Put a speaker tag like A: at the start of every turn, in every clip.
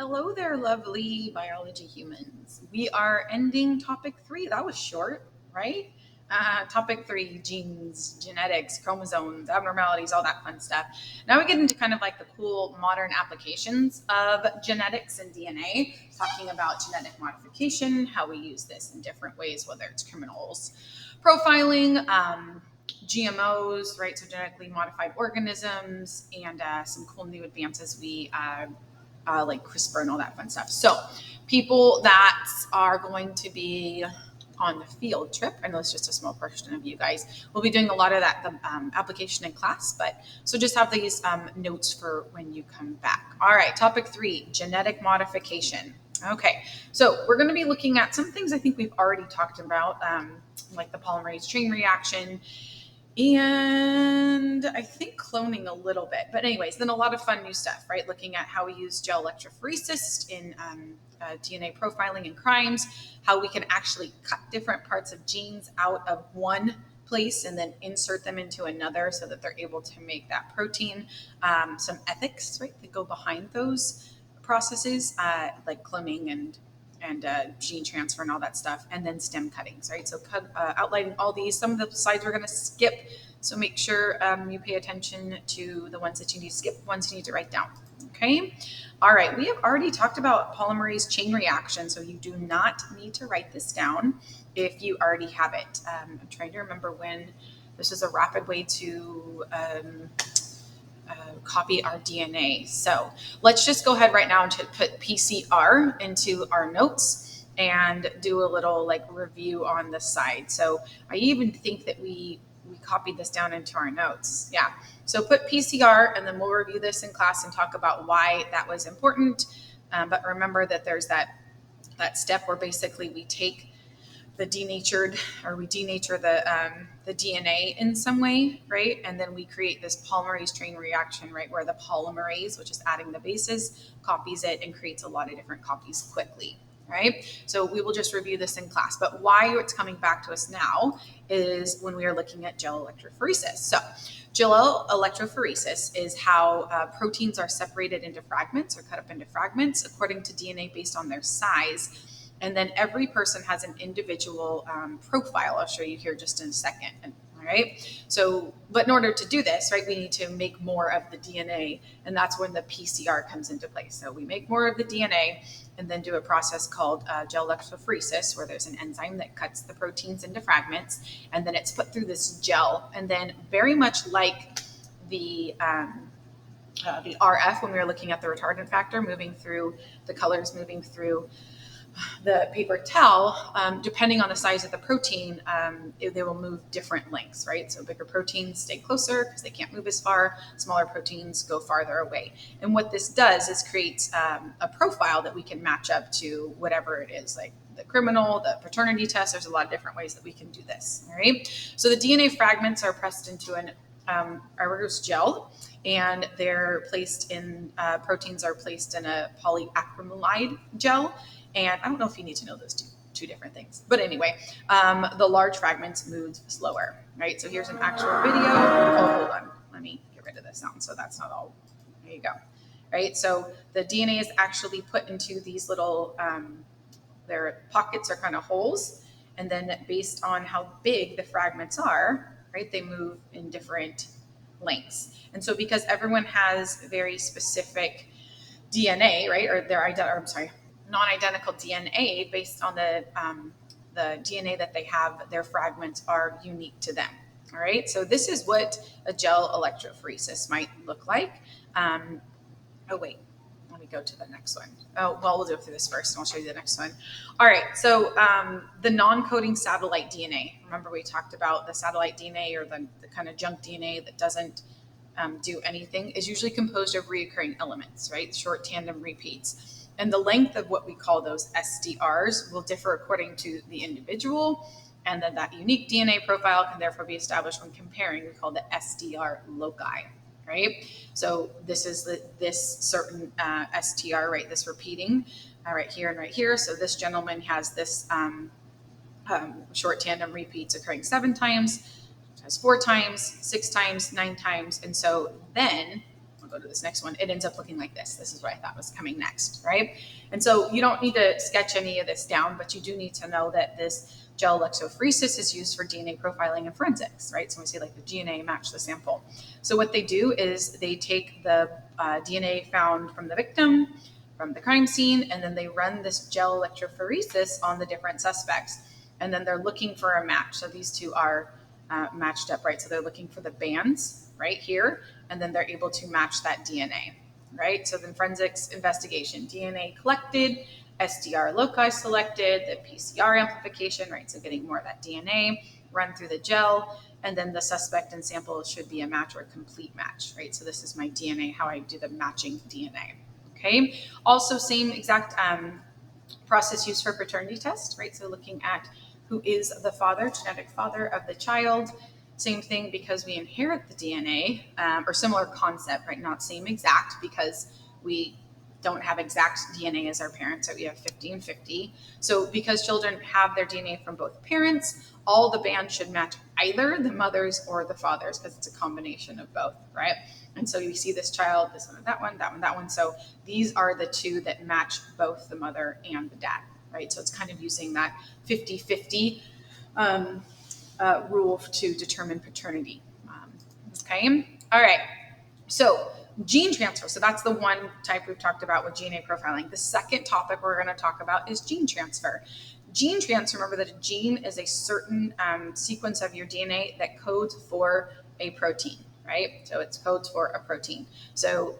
A: Hello there, lovely biology humans. We are ending topic 3. That was short, right? Topic 3, genes, genetics, chromosomes, abnormalities, all that fun stuff. Now we get into kind of like the cool modern applications of genetics and DNA, talking about genetic modification, how we use this in different ways, whether it's criminals, profiling, GMOs, right? So genetically modified organisms, and some cool new advances we like CRISPR and all that fun stuff. So people that are going to be on the field trip, I know it's just a small portion of you guys, we'll be doing a lot of that application in class, but so just have these notes for when you come back. All right, topic 3, genetic modification. Okay, so we're going to be looking at some things I think we've already talked about, like the polymerase chain reaction, and I think cloning a little bit. But anyways, then a lot of fun new stuff, right? Looking at how we use gel electrophoresis in DNA profiling and crimes, how we can actually cut different parts of genes out of one place and then insert them into another so that they're able to make that protein. Some ethics, right, that go behind those processes, like cloning and gene transfer and all that stuff, and then stem cuttings, right? So outlining all these. Some of the slides we're going to skip, so make sure you pay attention to the ones that you need to skip, ones you need to write down. Okay. All right. We have already talked about polymerase chain reaction, so you do not need to write this down if you already have it. I'm trying to remember when this is a rapid way to copy our DNA. So let's just go ahead right now and put PCR into our notes and do a little like review on the side. So I even think that we copied this down into our notes. Yeah. So put PCR and then we'll review this in class and talk about why that was important. But remember that there's that step where basically we take the denatured, or we denature the DNA in some way, right? And then we create this polymerase chain reaction, right, where the polymerase, which is adding the bases, copies it and creates a lot of different copies quickly, right? So we will just review this in class. But why it's coming back to us now is when we are looking at gel electrophoresis. So gel electrophoresis is how proteins are separated into fragments or cut up into fragments according to DNA based on their size. And then every person has an individual profile. I'll show you here just in a second. All right. So, but in order to do this, right, we need to make more of the DNA. And that's when the PCR comes into place. So we make more of the DNA and then do a process called gel electrophoresis, where there's an enzyme that cuts the proteins into fragments. And then it's put through this gel. And then very much like the RF, when we were looking at the retardant factor, moving through the colors, moving through the paper towel, depending on the size of the protein, they will move different lengths, right? So bigger proteins stay closer because they can't move as far. Smaller proteins go farther away. And what this does is creates a profile that we can match up to whatever it is, like the criminal, the paternity test. There's a lot of different ways that we can do this, all right? So the DNA fragments are pressed into an agarose gel, and they're placed in, proteins are placed in a polyacrylamide gel. And I don't know if you need to know those two different things. But anyway, the large fragments move slower, right? So here's an actual video. Oh, hold on. Let me get rid of the sound so that's not all. There you go. Right? So the DNA is actually put into these little, their pockets are kind of holes. And then based on how big the fragments are, right, they move in different lengths. And so because everyone has very specific DNA, right, or non-identical DNA based on the DNA that they have, their fragments are unique to them. All right, so this is what a gel electrophoresis might look like. Oh wait, let me go to the next one. Oh, well, we'll do it through this first and I'll show you the next one. All right, so the non-coding satellite DNA. Remember we talked about the satellite DNA, or the kind of junk DNA that doesn't do anything, is usually composed of recurring elements, right? Short tandem repeats. And the length of what we call those SDRs will differ according to the individual. And then that unique DNA profile can therefore be established when comparing. We call the SDR loci, right? So this is this certain STR, right? This repeating right here and right here. So this gentleman has this short tandem repeats occurring 7 times, has 4 times, 6 times, 9 times. And so then I'll go to this next one. It ends up looking like this. This is what I thought was coming next, right? And so you don't need to sketch any of this down, but you do need to know that this gel electrophoresis is used for DNA profiling and forensics, right? So we see like the DNA match the sample. So what they do is they take the DNA found from the victim, from the crime scene, and then they run this gel electrophoresis on the different suspects. And then they're looking for a match. So these two are matched up, right? So they're looking for the bands right here, and then they're able to match that DNA, right? So then forensics investigation, DNA collected, SDR loci selected, the PCR amplification, right? So getting more of that DNA run through the gel, and then the suspect and sample should be a match or a complete match, right? So this is my DNA, how I do the matching DNA, okay? Also same exact process used for paternity test, right? So looking at who is the father, genetic father of the child. Same thing because we inherit the DNA, or similar concept, right? Not same exact because we don't have exact DNA as our parents, so we have 50 and 50. So because children have their DNA from both parents, all the bands should match either the mother's or the father's because it's a combination of both, right? And so you see this child, this one, that one, that one, that one. So these are the two that match both the mother and the dad, right? So it's kind of using that 50-50 rule to determine paternity. Okay. All right. So gene transfer. So that's the one type we've talked about with DNA profiling. The second topic we're going to talk about is gene transfer. Gene transfer, remember that a gene is a certain sequence of your DNA that codes for a protein, right? So it's codes for a protein. So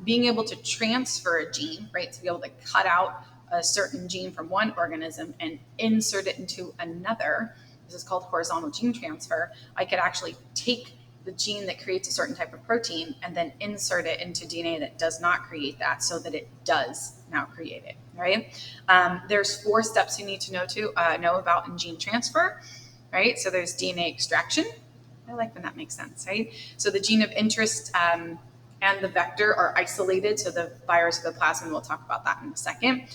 A: being able to transfer a gene, right, to be able to cut out a certain gene from one organism and insert it into another, this is called horizontal gene transfer. I could actually take the gene that creates a certain type of protein and then insert it into DNA that does not create that so that it does now create it, right? There's 4 steps you need to know about in gene transfer, right? So there's DNA extraction. I like when that makes sense, right? So the gene of interest and the vector are isolated. So the virus or the plasmid, we'll talk about that in a second.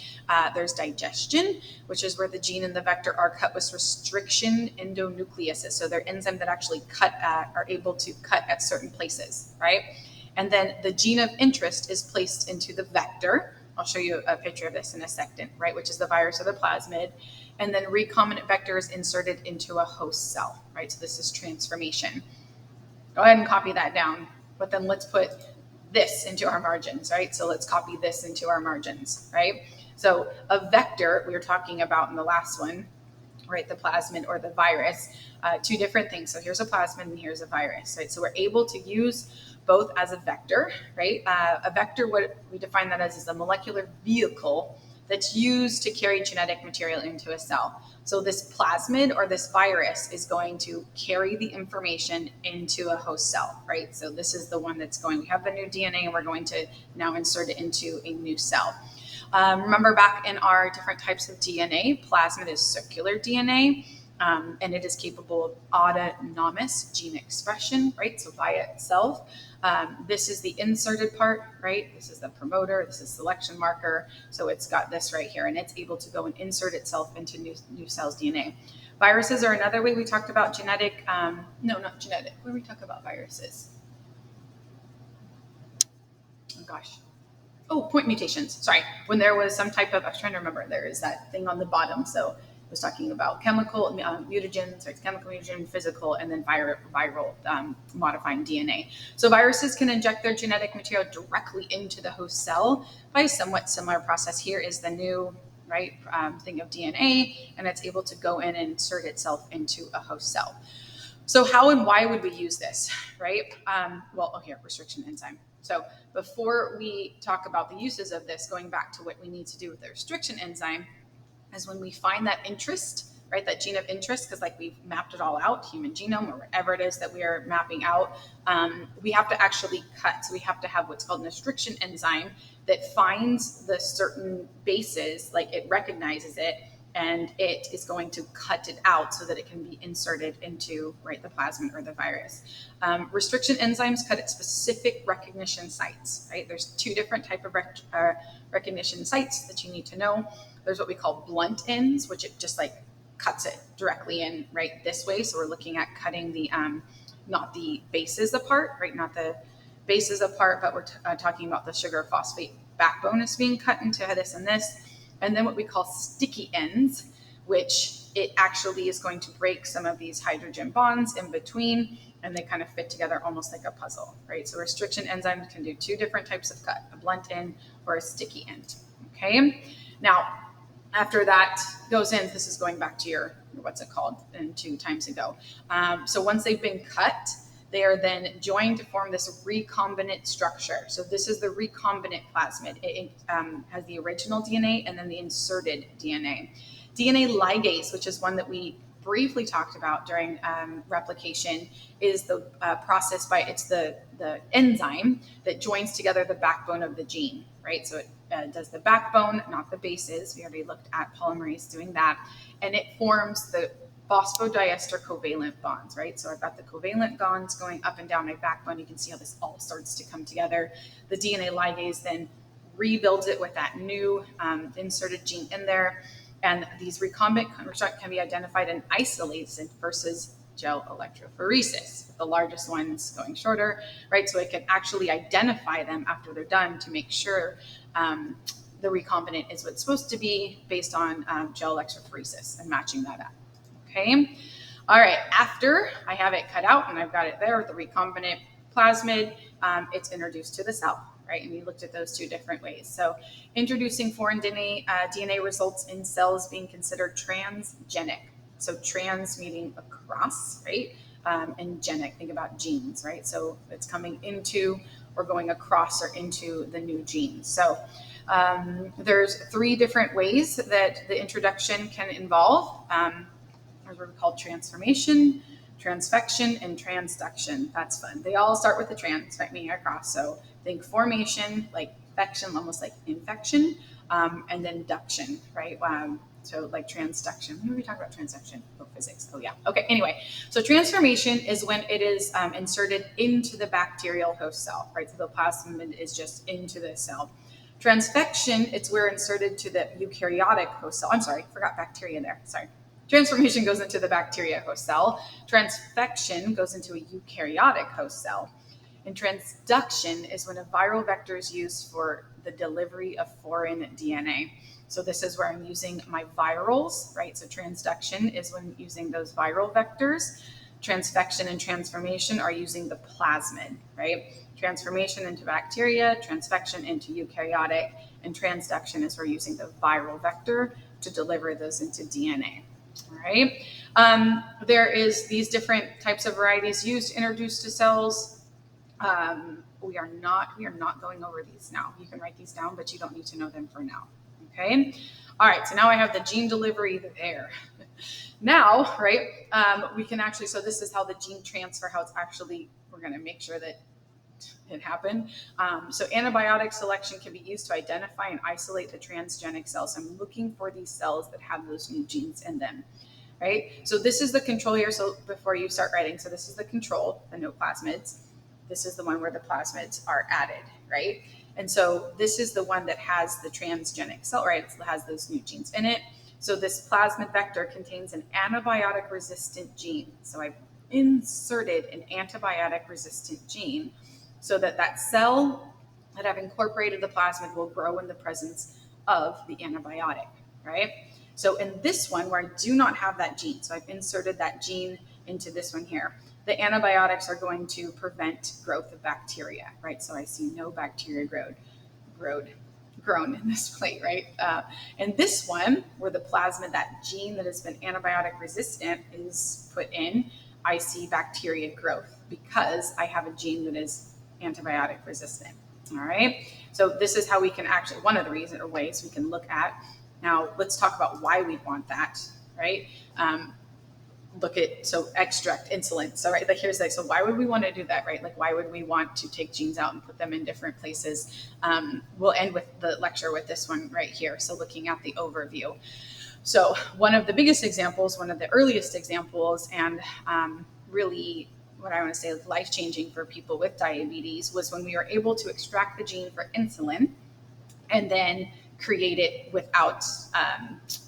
A: There's digestion, which is where the gene and the vector are cut with restriction endonucleases. So they're enzymes that actually are able to cut at certain places, right? And then the gene of interest is placed into the vector. I'll show you a picture of this in a second, right? Which is the virus or the plasmid. And then recombinant vector is inserted into a host cell, right? So this is transformation. Go ahead and copy that down, but then let's put this into our margins, right? So let's copy this into our margins, right? So a vector, we were talking about in the last one, right? The plasmid or the virus, 2 different things. So here's a plasmid and here's a virus, right? So we're able to use both as a vector, right? A vector, what we define that as, is a molecular vehicle that's used to carry genetic material into a cell. So this plasmid or this virus is going to carry the information into a host cell, right? So this is the one that's we have the new DNA and we're going to now insert it into a new cell. Remember back in our different types of DNA, plasmid is circular DNA, and it is capable of autonomous gene expression, right? So by itself. This is the inserted part, right? This is the promoter, this is selection marker. So it's got this right here, and it's able to go and insert itself into new cells' DNA. Viruses are another way we talked about genetic, no, not genetic. Where we talk about viruses? Oh gosh. Oh, point mutations. Sorry. When there was some type of, I was trying to remember, there is that thing on the bottom. So it was talking about chemical mutagens, right? Chemical mutagen, physical, and then viral modifying DNA. So viruses can inject their genetic material directly into the host cell by a somewhat similar process. Here is the new thing of DNA, and it's able to go in and insert itself into a host cell. So how and why would we use this, right? Here, restriction enzyme. So before we talk about the uses of this, going back to what we need to do with the restriction enzyme, is when we find that interest, right, that gene of interest, because like we've mapped it all out, human genome or whatever it is that we are mapping out, we have to actually cut. So we have to have what's called an restriction enzyme that finds the certain bases, like it recognizes it, and it is going to cut it out so that it can be inserted into, right, the plasmid or the virus. Restriction enzymes cut at specific recognition sites, right? There's 2 different type of recognition sites that you need to know. There's what we call blunt ends, which it just like cuts it directly in right this way. So we're looking at cutting the, not the bases apart, right? Not the bases apart, but we're talking about the sugar phosphate backbone is being cut into this and this. And then what we call sticky ends, which it actually is going to break some of these hydrogen bonds in between, and they kind of fit together almost like a puzzle, right? So restriction enzymes can do two different types of cut, a blunt end or a sticky end, okay? Now, after that goes in, this is going back to your, what's it called, and 2 times ago. So once they've been cut, they are then joined to form this recombinant structure. So this is the recombinant plasmid. It has the original DNA and then the inserted DNA. DNA ligase, which is one that we briefly talked about during replication, is the process by, it's the enzyme that joins together the backbone of the gene, right? So it does the backbone, not the bases. We already looked at polymerase doing that. And it forms the phosphodiester covalent bonds, right? So I've got the covalent bonds going up and down my backbone. You can see how this all starts to come together. The DNA ligase then rebuilds it with that new inserted gene in there. And these recombinant constructs can be identified in isolates versus gel electrophoresis, with the largest ones going shorter, right? So it can actually identify them after they're done to make sure the recombinant is what it's supposed to be based on gel electrophoresis and matching that up. Okay. All right. After I have it cut out and I've got it there with the recombinant plasmid, it's introduced to the cell, right? And we looked at those 2 different ways. So introducing foreign DNA results in cells being considered transgenic. So trans meaning across, right? And genic, think about genes, right? So it's coming into or going across or into the new genes. So there's 3 different ways that the introduction can involve. What we call transformation, transfection, and transduction. That's fun. They all start with the trans, right, meaning across. So think formation, like fection, almost like infection, and then duction, right? So like transduction. When did we talk about transduction? Oh, physics. Oh, yeah. Okay, anyway. So transformation is when it is inserted into the bacterial host cell, right? So the plasmid is just into the cell. Transfection, it's where inserted to the eukaryotic host cell. I'm sorry, forgot bacteria there. Sorry. Transformation goes into the bacteria host cell. Transfection goes into a eukaryotic host cell. And transduction is when a viral vector is used for the delivery of foreign DNA. So this is where I'm using my virals, right? So transduction is when using those viral vectors. Transfection and transformation are using the plasmid, right? Transformation into bacteria, transfection into eukaryotic, and transduction is we're using the viral vector to deliver those into DNA. All right. There is these different types of varieties used to introduce to cells. We are not going over these now. You can write these down, but you don't need to know them for now. Okay. All right. So now I have the gene delivery there. Now, right, we can actually, so this is how the gene transfer, how it's actually, we're going to make sure that it happened. So antibiotic selection can be used to identify and isolate the transgenic cells. I'm looking for these cells that have those new genes in them, right? So this is the control here. So before you start writing, so this is the control, the no plasmids. This is the one where the plasmids are added, right? And so this is the one that has the transgenic cell, right? It has those new genes in it. So this plasmid vector contains an antibiotic resistant gene. So I've inserted an antibiotic resistant gene so that that cell that I've incorporated the plasmid will grow in the presence of the antibiotic, right? So in this one where I do not have that gene, so I've inserted that gene into this one here, the antibiotics are going to prevent growth of bacteria, right? So I see no bacteria grown in this plate, right? And this one, where the plasmid, that gene that has been antibiotic resistant is put in, I see bacteria growth because I have a gene that is antibiotic resistant. All right. So this is how we can actually, one of the reasons or ways we can look at. Now let's talk about why we want that, right? Look at, so extract insulin. So right, like here's like, so why would we want to do that, right? Like why would we want to take genes out and put them in different places? We'll end with the lecture with this one right here. So looking at the overview. So one of the biggest examples, one of the earliest examples, and really what I want to say is life-changing for people with diabetes was when we were able to extract the gene for insulin and then create it without,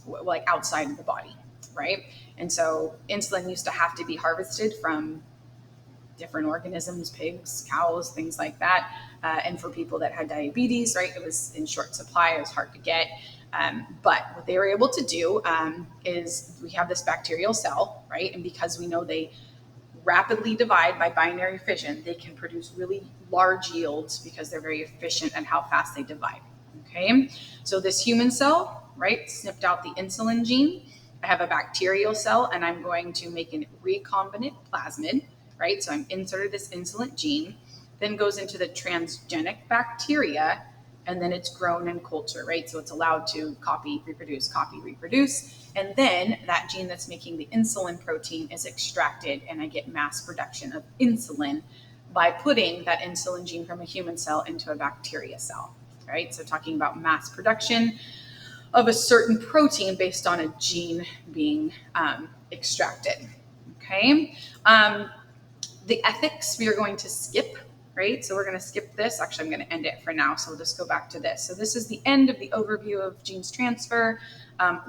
A: like outside of the body, right? And so insulin used to have to be harvested from different organisms, pigs, cows, things like that. And for people that had diabetes, right, it was in short supply, it was hard to get. But what they were able to do is we have this bacterial cell, right? And because we know they rapidly divide by binary fission, they can produce really large yields because they're very efficient at how fast they divide. Okay, so this human cell, right, snipped out the insulin gene. I have a bacterial cell, and I'm going to make a recombinant plasmid, right? So I'm inserted this insulin gene, then goes into the transgenic bacteria, and then it's grown in culture, right? So it's allowed to copy, reproduce. And then that gene that's making the insulin protein is extracted, and I get mass production of insulin by putting that insulin gene from a human cell into a bacteria cell, right? So talking about mass production of a certain protein based on a gene being extracted, okay? The ethics we are going to skip, right? So we're going to skip this. Actually, I'm going to end it for now. So we'll just go back to this. So this is the end of the overview of genes transfer.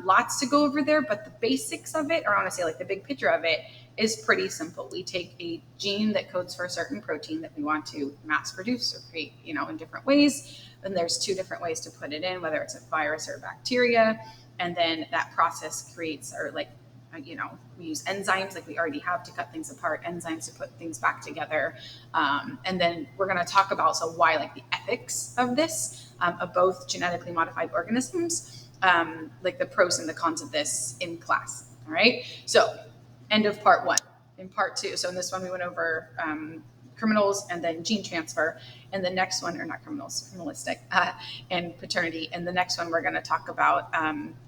A: Lots to go over there, but the basics of it, or I want to say like the big picture of it, is pretty simple. We take a gene that codes for a certain protein that we want to mass produce or create, in different ways. And there's two different ways to put it in, whether it's a virus or a bacteria. And then that process creates, or like, we use enzymes like we already have to cut things apart, enzymes to put things back together. And then we're going to talk about why like the ethics of this, of both genetically modified organisms, like the pros and the cons of this in class. All right. So end of part one. In part two, so in this one we went over criminals and then gene transfer. And the next one, or not criminals, criminalistic, and paternity. And the next one we're going to talk about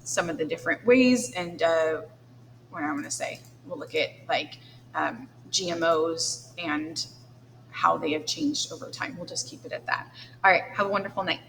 A: some of the different ways and what I'm going to say. We'll look at like GMOs and how they have changed over time. We'll just keep it at that. All right. Have a wonderful night.